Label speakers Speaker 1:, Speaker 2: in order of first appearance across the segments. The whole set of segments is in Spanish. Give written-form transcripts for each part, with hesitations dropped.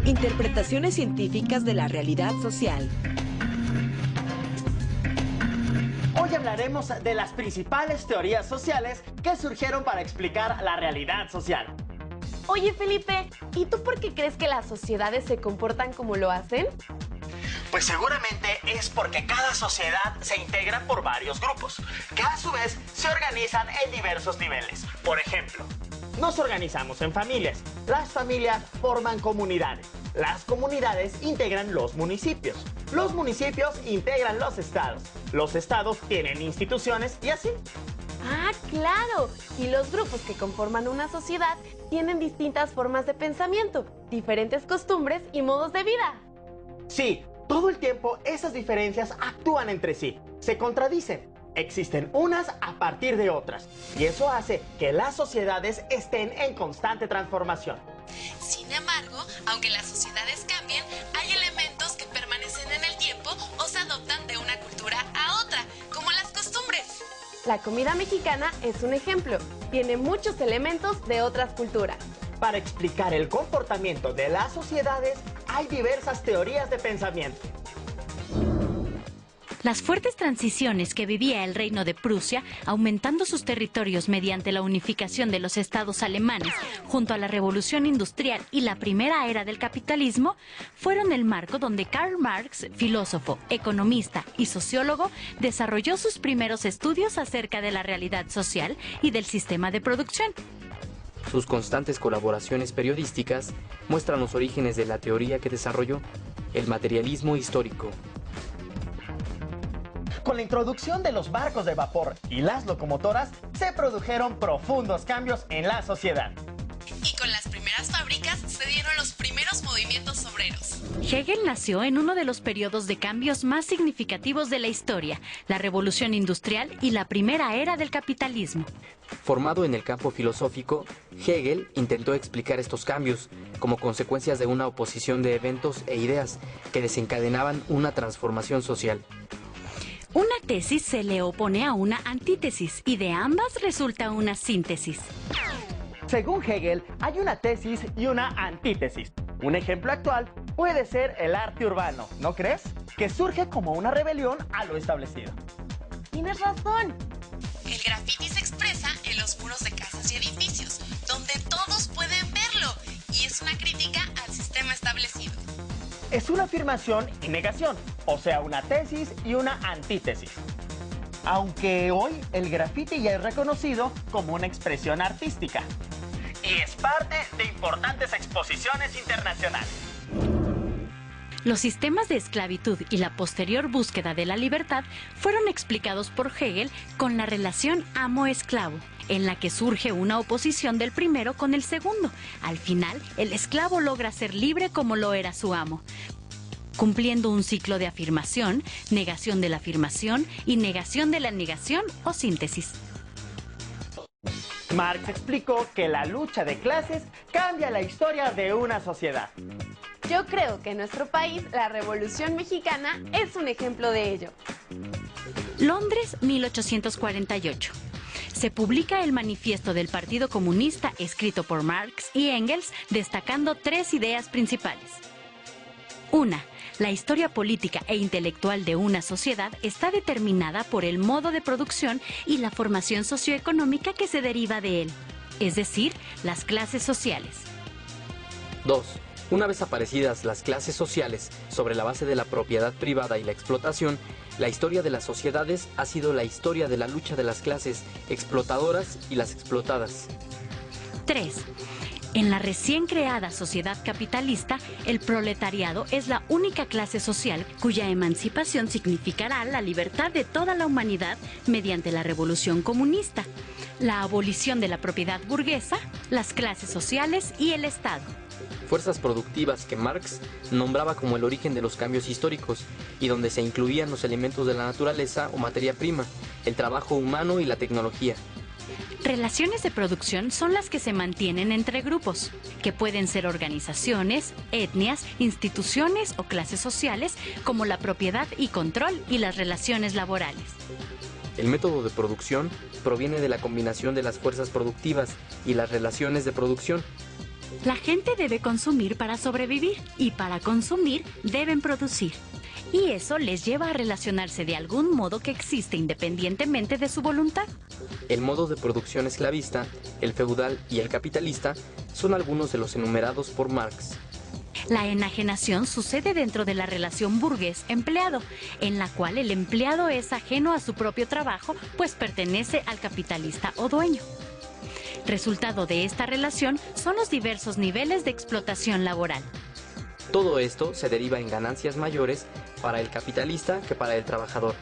Speaker 1: Interpretaciones científicas de la realidad social.
Speaker 2: Hoy hablaremos de las principales teorías sociales que surgieron para explicar la realidad social.
Speaker 3: Oye, Felipe, ¿y tú por qué crees que las sociedades se comportan como lo hacen?
Speaker 2: Pues seguramente es porque cada sociedad se integra por varios grupos, que a su vez se organizan en diversos niveles. Por ejemplo, nos organizamos en familias. Las familias forman comunidades. Las comunidades integran los municipios. Los municipios integran los estados. Los estados tienen instituciones y así.
Speaker 3: Ah, claro. Y los grupos que conforman una sociedad tienen distintas formas de pensamiento, diferentes costumbres y modos de vida.
Speaker 2: Sí, todo el tiempo esas diferencias actúan entre sí, se contradicen. Existen unas a partir de otras, y eso hace que las sociedades estén en constante transformación.
Speaker 4: Sin embargo, aunque las sociedades cambien, hay elementos que permanecen en el tiempo o se adoptan de una cultura a otra, como las costumbres.
Speaker 3: La comida mexicana es un ejemplo. Tiene muchos elementos de otras culturas.
Speaker 2: Para explicar el comportamiento de las sociedades, hay diversas teorías de pensamiento.
Speaker 5: Las fuertes transiciones que vivía el Reino de Prusia, aumentando sus territorios mediante la unificación de los estados alemanes junto a la Revolución Industrial y la primera era del capitalismo, fueron el marco donde Karl Marx, filósofo, economista y sociólogo, desarrolló sus primeros estudios acerca de la realidad social y del sistema de producción.
Speaker 6: Sus constantes colaboraciones periodísticas muestran los orígenes de la teoría que desarrolló, el materialismo histórico.
Speaker 2: Con la introducción de los barcos de vapor y las locomotoras, se produjeron profundos cambios en la sociedad.
Speaker 4: Y con las primeras fábricas se dieron los primeros movimientos obreros.
Speaker 5: Hegel nació en uno de los periodos de cambios más significativos de la historia, la Revolución Industrial y la primera era del capitalismo.
Speaker 6: Formado en el campo filosófico, Hegel intentó explicar estos cambios como consecuencias de una oposición de eventos e ideas que desencadenaban una transformación social.
Speaker 5: Una tesis se le opone a una antítesis y de ambas resulta una síntesis.
Speaker 2: Según Hegel, hay una tesis y una antítesis. Un ejemplo actual puede ser el arte urbano, ¿no crees? Que surge como una rebelión a lo establecido.
Speaker 3: Tienes razón.
Speaker 4: El graffiti se expresa en los muros de casas y edificios, donde todos pueden verlo, y es una crítica al sistema establecido.
Speaker 2: Es una afirmación y negación, o sea, una tesis y una antítesis. Aunque hoy el graffiti ya es reconocido como una expresión artística y es parte de importantes exposiciones internacionales.
Speaker 5: Los sistemas de esclavitud y la posterior búsqueda de la libertad fueron explicados por Hegel con la relación amo-esclavo, en la que surge una oposición del primero con el segundo. Al final, el esclavo logra ser libre como lo era su amo, cumpliendo un ciclo de afirmación, negación de la afirmación y negación de la negación o síntesis.
Speaker 2: Marx explicó que la lucha de clases cambia la historia de una sociedad.
Speaker 3: Yo creo que en nuestro país la Revolución Mexicana es un ejemplo de ello.
Speaker 5: Londres, 1848. Se publica el manifiesto del Partido Comunista escrito por Marx y Engels, destacando tres ideas principales. 1. La historia política e intelectual de una sociedad está determinada por el modo de producción y la formación socioeconómica que se deriva de él, es decir, las clases sociales.
Speaker 6: 2. Una vez aparecidas las clases sociales sobre la base de la propiedad privada y la explotación, la historia de las sociedades ha sido la historia de la lucha de las clases explotadoras y las explotadas.
Speaker 5: 3. En la recién creada sociedad capitalista, el proletariado es la única clase social cuya emancipación significará la libertad de toda la humanidad mediante la revolución comunista, la abolición de la propiedad burguesa, las clases sociales y el Estado.
Speaker 6: Fuerzas productivas que Marx nombraba como el origen de los cambios históricos y donde se incluían los elementos de la naturaleza o materia prima, el trabajo humano y la tecnología.
Speaker 5: Relaciones de producción son las que se mantienen entre grupos, que pueden ser organizaciones, etnias, instituciones o clases sociales, como la propiedad y control y las relaciones laborales.
Speaker 6: El método de producción proviene de la combinación de las fuerzas productivas y las relaciones de producción.
Speaker 5: La gente debe consumir para sobrevivir y para consumir deben producir. Y eso les lleva a relacionarse de algún modo que existe independientemente de su voluntad.
Speaker 6: El modo de producción esclavista, el feudal y el capitalista son algunos de los enumerados por Marx.
Speaker 5: La enajenación sucede dentro de la relación burgués-empleado, en la cual el empleado es ajeno a su propio trabajo, pues pertenece al capitalista o dueño. Resultado de esta relación son los diversos niveles de explotación laboral.
Speaker 6: Todo esto se deriva en ganancias mayores para el capitalista que para el trabajador.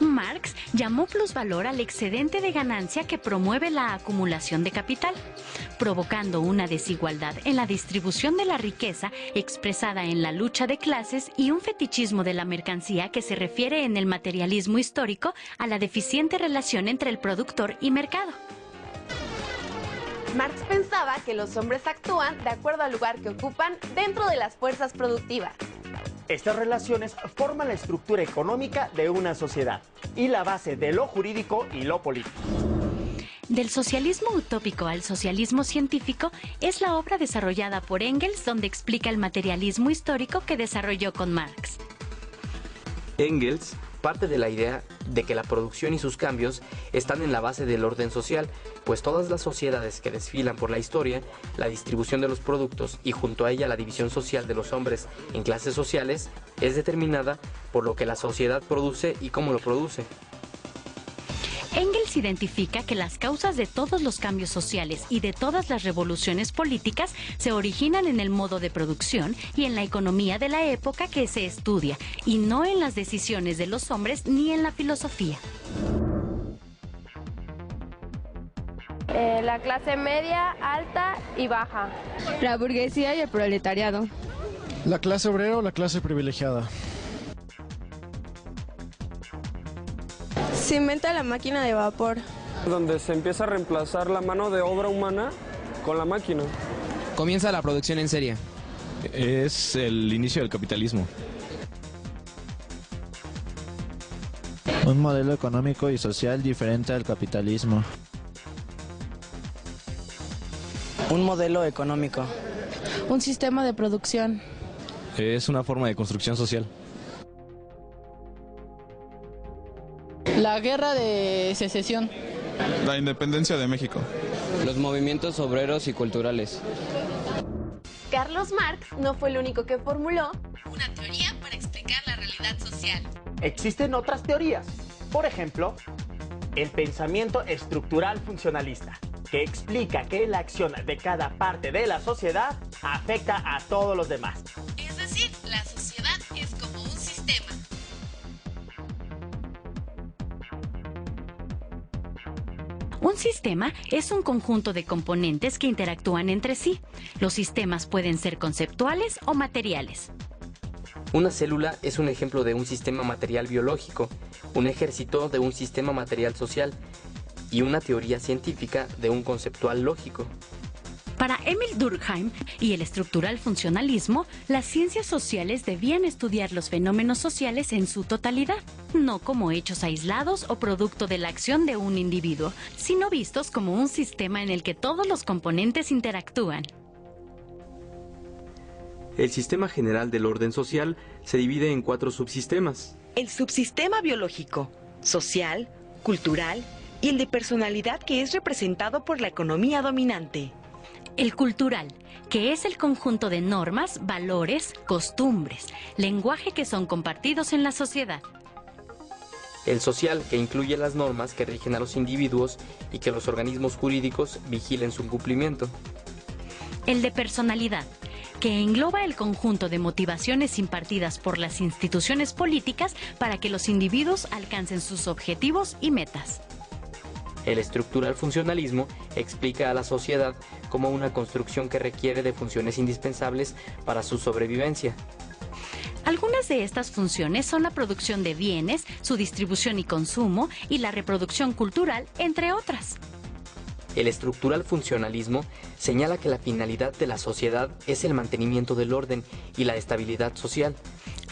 Speaker 5: Marx llamó plusvalor al excedente de ganancia que promueve la acumulación de capital, provocando una desigualdad en la distribución de la riqueza expresada en la lucha de clases y un fetichismo de la mercancía que se refiere en el materialismo histórico a la deficiente relación entre el productor y mercado.
Speaker 3: Marx pensaba que los hombres actúan de acuerdo al lugar que ocupan dentro de las fuerzas productivas.
Speaker 2: Estas relaciones forman la estructura económica de una sociedad y la base de lo jurídico y lo político.
Speaker 5: Del socialismo utópico al socialismo científico es la obra desarrollada por Engels, donde explica el materialismo histórico que desarrolló con Marx.
Speaker 6: Engels parte de la idea de que la producción y sus cambios están en la base del orden social, pues todas las sociedades que desfilan por la historia, la distribución de los productos y junto a ella la división social de los hombres en clases sociales es determinada por lo que la sociedad produce y cómo lo produce.
Speaker 5: Engels identifica que las causas de todos los cambios sociales y de todas las revoluciones políticas se originan en el modo de producción y en la economía de la época que se estudia, y no en las decisiones de los hombres ni en la filosofía.
Speaker 7: La clase media, alta y baja.
Speaker 8: La burguesía y el proletariado.
Speaker 9: La clase obrera o la clase privilegiada.
Speaker 8: Se inventa la máquina de vapor.
Speaker 10: Donde se empieza a reemplazar la mano de obra humana con la máquina.
Speaker 11: Comienza la producción en serie.
Speaker 12: Es el inicio del capitalismo.
Speaker 13: Un modelo económico y social diferente al capitalismo.
Speaker 14: Un modelo económico.
Speaker 15: Un sistema de producción.
Speaker 12: Es una forma de construcción social.
Speaker 15: La guerra de secesión.
Speaker 16: La independencia de México.
Speaker 11: Los movimientos obreros y culturales.
Speaker 3: Carlos Marx no fue el único que formuló
Speaker 4: una teoría para explicar la realidad social.
Speaker 2: Existen otras teorías. Por ejemplo, el pensamiento estructural funcionalista, que explica que la acción de cada parte de la sociedad afecta a todos los demás.
Speaker 4: Es decir, la sociedad es como un sistema.
Speaker 5: Un sistema es un conjunto de componentes que interactúan entre sí. Los sistemas pueden ser conceptuales o materiales.
Speaker 6: Una célula es un ejemplo de un sistema material biológico, un ejército de un sistema material social y una teoría científica de un conceptual lógico.
Speaker 5: Para Emil Durkheim y el estructural funcionalismo, las ciencias sociales debían estudiar los fenómenos sociales en su totalidad, no como hechos aislados o producto de la acción de un individuo, sino vistos como un sistema en el que todos los componentes interactúan.
Speaker 6: El sistema general del orden social se divide en 4 subsistemas.
Speaker 1: El subsistema biológico, social, cultural y el de personalidad, que es representado por la economía dominante.
Speaker 5: El cultural, que es el conjunto de normas, valores, costumbres, lenguaje que son compartidos en la sociedad.
Speaker 6: El social, que incluye las normas que rigen a los individuos y que los organismos jurídicos vigilen su cumplimiento.
Speaker 5: El de personalidad, que engloba el conjunto de motivaciones impartidas por las instituciones políticas para que los individuos alcancen sus objetivos y metas.
Speaker 6: El estructural funcionalismo explica a la sociedad como una construcción que requiere de funciones indispensables para su sobrevivencia.
Speaker 5: Algunas de estas funciones son la producción de bienes, su distribución y consumo, y la reproducción cultural, entre otras.
Speaker 6: El estructural funcionalismo señala que la finalidad de la sociedad es el mantenimiento del orden y la estabilidad social.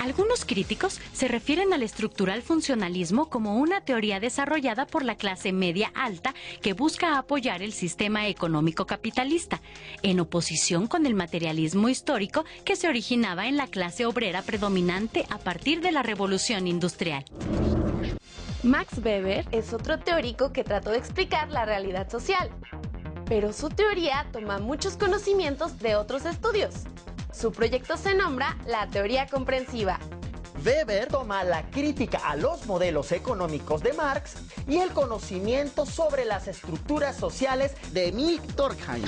Speaker 5: Algunos críticos se refieren al estructural funcionalismo como una teoría desarrollada por la clase media alta que busca apoyar el sistema económico capitalista, en oposición con el materialismo histórico que se originaba en la clase obrera predominante a partir de la Revolución Industrial.
Speaker 3: Max Weber es otro teórico que trató de explicar la realidad social, pero su teoría toma muchos conocimientos de otros estudios. Su proyecto se nombra la teoría comprensiva.
Speaker 2: Weber toma la crítica a los modelos económicos de Marx y el conocimiento sobre las estructuras sociales de Emil Durkheim.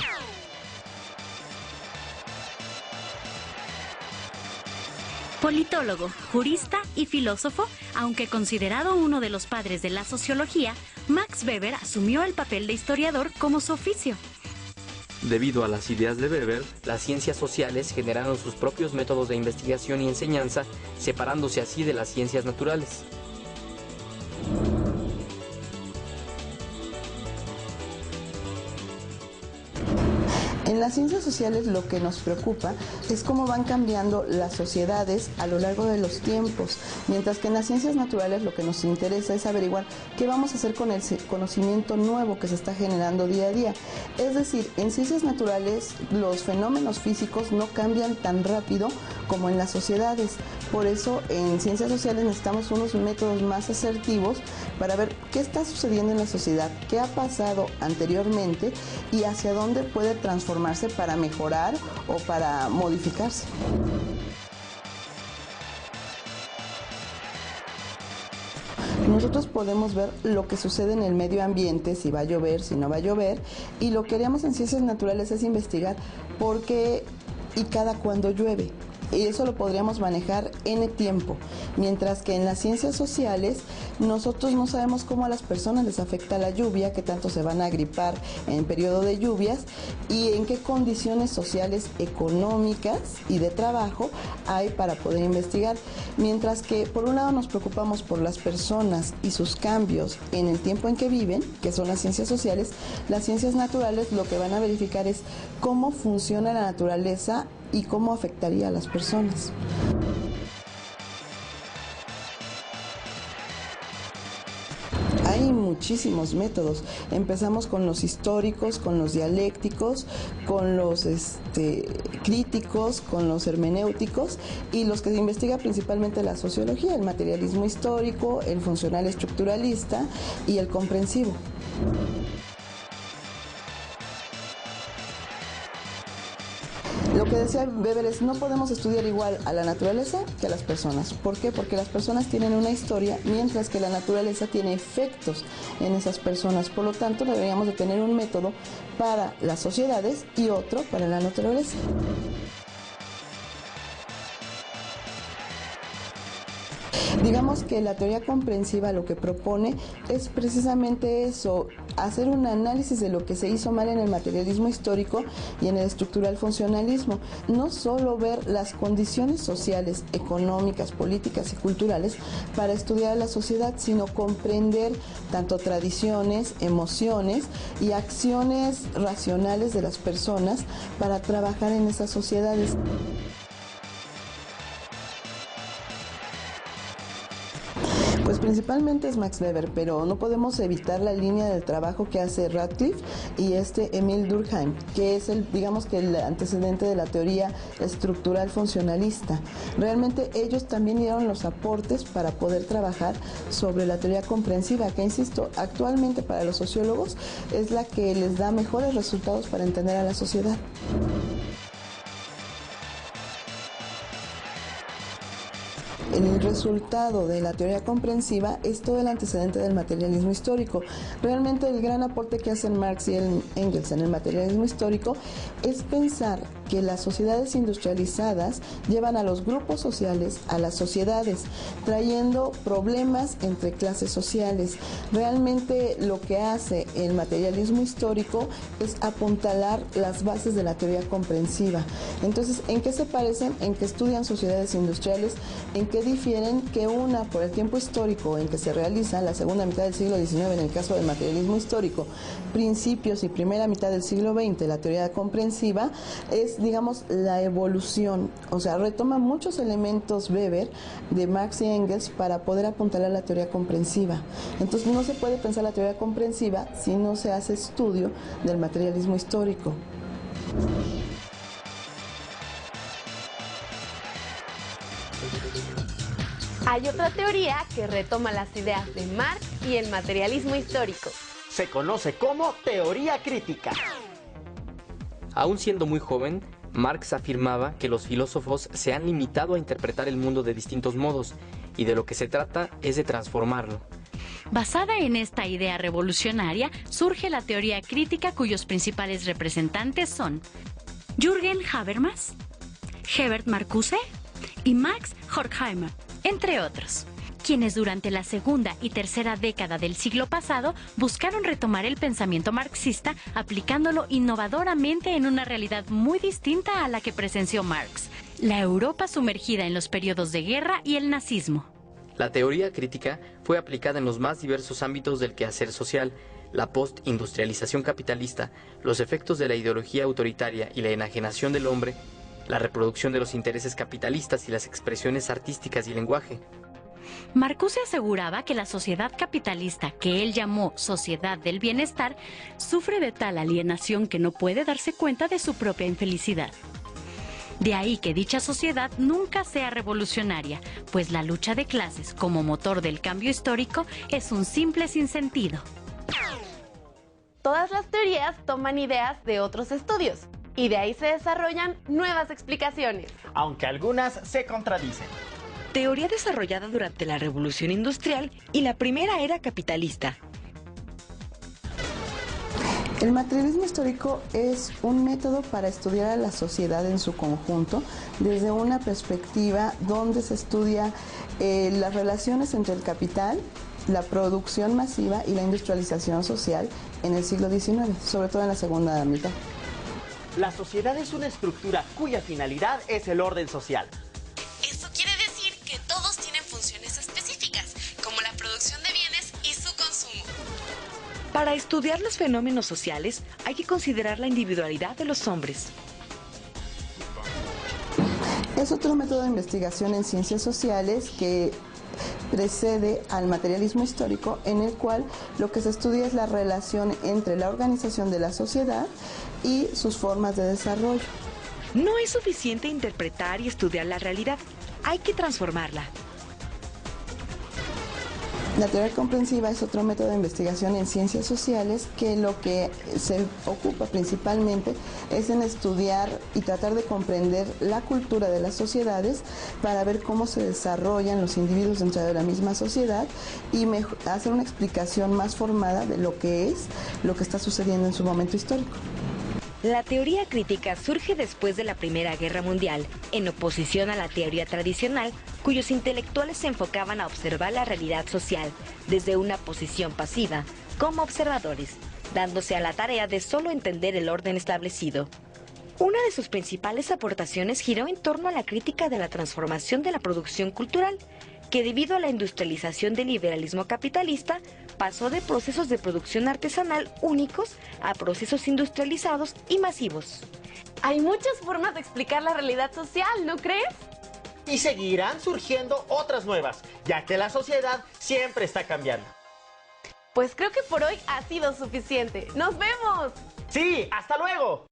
Speaker 5: Politólogo, jurista y filósofo, aunque considerado uno de los padres de la sociología, Max Weber asumió el papel de historiador como su oficio.
Speaker 6: Debido a las ideas de Weber, las ciencias sociales generaron sus propios métodos de investigación y enseñanza, separándose así de las ciencias naturales.
Speaker 17: En las ciencias sociales lo que nos preocupa es cómo van cambiando las sociedades a lo largo de los tiempos, mientras que en las ciencias naturales lo que nos interesa es averiguar qué vamos a hacer con el conocimiento nuevo que se está generando día a día. Es decir, en ciencias naturales los fenómenos físicos no cambian tan rápido como en las sociedades. Por eso en ciencias sociales necesitamos unos métodos más asertivos para ver qué está sucediendo en la sociedad, qué ha pasado anteriormente y hacia dónde puede transformarse para mejorar o para modificarse. Nosotros podemos ver lo que sucede en el medio ambiente, si va a llover, si no va a llover, y lo que haríamos en ciencias naturales es investigar por qué y cada cuándo llueve. Y eso lo podríamos manejar en tiempo, mientras que en las ciencias sociales nosotros no sabemos cómo a las personas les afecta la lluvia, qué tanto se van a gripar en periodo de lluvias y en qué condiciones sociales, económicas y de trabajo hay para poder investigar, mientras que por un lado nos preocupamos por las personas y sus cambios en el tiempo en que viven, que son las ciencias sociales. Las ciencias naturales lo que van a verificar es cómo funciona la naturaleza y cómo afectaría a las personas. Hay muchísimos métodos. Empezamos con los históricos, con los dialécticos, con los críticos, con los hermenéuticos y los que se investiga principalmente la sociología, el materialismo histórico, el funcional estructuralista y el comprensivo. Lo que decía Weber es, no podemos estudiar igual a la naturaleza que a las personas. ¿Por qué? Porque las personas tienen una historia, mientras que la naturaleza tiene efectos en esas personas. Por lo tanto, deberíamos de tener un método para las sociedades y otro para la naturaleza. Digamos que la teoría comprensiva lo que propone es precisamente eso, hacer un análisis de lo que se hizo mal en el materialismo histórico y en el estructural funcionalismo. No solo ver las condiciones sociales, económicas, políticas y culturales para estudiar a la sociedad, sino comprender tanto tradiciones, emociones y acciones racionales de las personas para trabajar en esas sociedades. Pues principalmente es Max Weber, pero no podemos evitar la línea del trabajo que hace Radcliffe y Emil Durkheim, que es digamos que el antecedente de la teoría estructural funcionalista. Realmente ellos también dieron los aportes para poder trabajar sobre la teoría comprensiva, que insisto, actualmente para los sociólogos es la que les da mejores resultados para entender a la sociedad. El resultado de la teoría comprensiva es todo el antecedente del materialismo histórico. Realmente el gran aporte que hacen Marx y Engels en el materialismo histórico es pensar que las sociedades industrializadas llevan a los grupos sociales a las sociedades, trayendo problemas entre clases sociales. Realmente lo que hace el materialismo histórico es apuntalar las bases de la teoría comprensiva. Entonces, ¿en qué se parecen? En que estudian sociedades industriales, en que difieren que una, por el tiempo histórico en que se realiza, la segunda mitad del siglo XIX en el caso del materialismo histórico, principios y primera mitad del siglo XX, la teoría comprensiva, es es, digamos, la evolución, o sea, retoma muchos elementos Weber de Marx y Engels para poder apuntalar a la teoría comprensiva. Entonces no se puede pensar la teoría comprensiva si no se hace estudio del materialismo histórico.
Speaker 3: Hay otra teoría que retoma las ideas de Marx y el materialismo histórico.
Speaker 2: Se conoce como teoría crítica.
Speaker 6: Aún siendo muy joven, Marx afirmaba que los filósofos se han limitado a interpretar el mundo de distintos modos y de lo que se trata es de transformarlo.
Speaker 5: Basada en esta idea revolucionaria, surge la teoría crítica cuyos principales representantes son Jürgen Habermas, Herbert Marcuse y Max Horkheimer, entre otros, quienes durante la segunda y tercera década del siglo pasado buscaron retomar el pensamiento marxista aplicándolo innovadoramente en una realidad muy distinta a la que presenció Marx, la Europa sumergida en los periodos de guerra y el nazismo.
Speaker 6: La teoría crítica fue aplicada en los más diversos ámbitos del quehacer social, la postindustrialización capitalista, los efectos de la ideología autoritaria y la enajenación del hombre, la reproducción de los intereses capitalistas y las expresiones artísticas y lenguaje.
Speaker 5: Marcuse aseguraba que la sociedad capitalista, que él llamó sociedad del bienestar, sufre de tal alienación que no puede darse cuenta de su propia infelicidad. De ahí que dicha sociedad nunca sea revolucionaria, pues la lucha de clases como motor del cambio histórico es un simple sinsentido.
Speaker 3: Todas las teorías toman ideas de otros estudios y de ahí se desarrollan nuevas explicaciones.
Speaker 2: Aunque algunas se contradicen.
Speaker 1: Teoría desarrollada durante la Revolución Industrial y la primera era capitalista.
Speaker 17: El materialismo histórico es un método para estudiar a la sociedad en su conjunto desde una perspectiva donde se estudia las relaciones entre el capital, la producción masiva y la industrialización social en el siglo XIX, sobre todo en la segunda mitad.
Speaker 2: La sociedad es una estructura cuya finalidad es el orden social.
Speaker 4: Esto quiere decir que todos tienen funciones específicas, como la producción de bienes y su consumo.
Speaker 1: Para estudiar los fenómenos sociales hay que considerar la individualidad de los hombres.
Speaker 17: Es otro método de investigación en ciencias sociales que precede al materialismo histórico, en el cual lo que se estudia es la relación entre la organización de la sociedad y sus formas de desarrollo.
Speaker 1: No es suficiente interpretar y estudiar la realidad, hay que transformarla.
Speaker 17: La teoría comprensiva es otro método de investigación en ciencias sociales que lo que se ocupa principalmente es en estudiar y tratar de comprender la cultura de las sociedades para ver cómo se desarrollan los individuos dentro de la misma sociedad y hacer una explicación más formada de lo que está sucediendo en su momento histórico.
Speaker 1: La teoría crítica surge después de la Primera Guerra Mundial, en oposición a la teoría tradicional, cuyos intelectuales se enfocaban a observar la realidad social desde una posición pasiva, como observadores, dándose a la tarea de solo entender el orden establecido. Una de sus principales aportaciones giró en torno a la crítica de la transformación de la producción cultural, que debido a la industrialización del liberalismo capitalista, pasó de procesos de producción artesanal únicos a procesos industrializados y masivos.
Speaker 3: Hay muchas formas de explicar la realidad social, ¿no crees?
Speaker 2: Y seguirán surgiendo otras nuevas, ya que la sociedad siempre está cambiando.
Speaker 3: Pues creo que por hoy ha sido suficiente. ¡Nos vemos!
Speaker 2: ¡Sí! ¡Hasta luego!